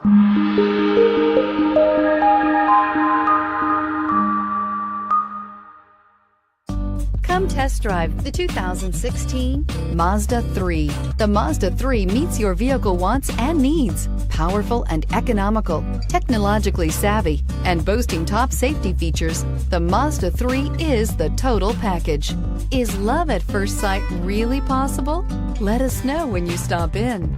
Come test drive the 2016 Mazda 3. The Mazda 3 meets your vehicle wants and needs. Powerful and economical, technologically savvy, and boasting top safety features, the Mazda 3 is the total package. Is love at first sight really possible? Let us know when you stop in.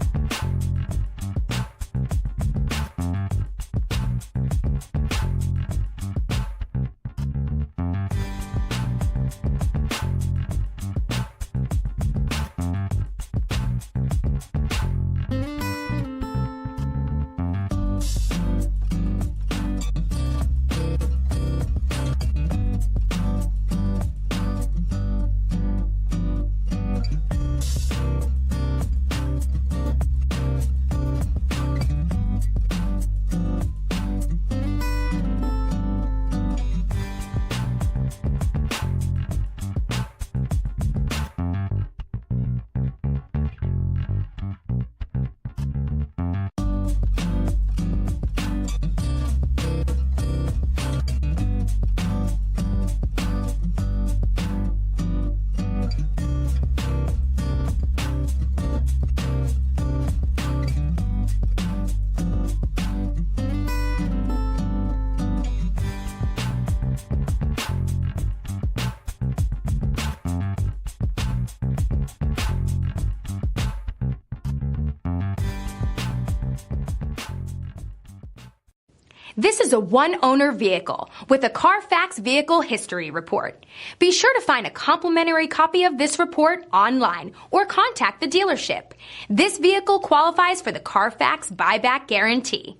This is a one-owner vehicle with a Carfax Vehicle History Report. Be sure to find a complimentary copy of this report online or contact the dealership. This vehicle qualifies for the Carfax Buyback Guarantee.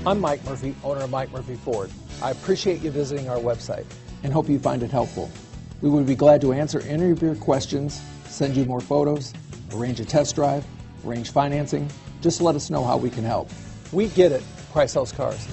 I'm Mike Murphy, owner of Mike Murphy Ford. I appreciate you visiting our website and hope you find it helpful. We would be glad to answer any of your questions, send you more photos, arrange a test drive, arrange financing. Just let us know how we can help. We get it. Price sells cars.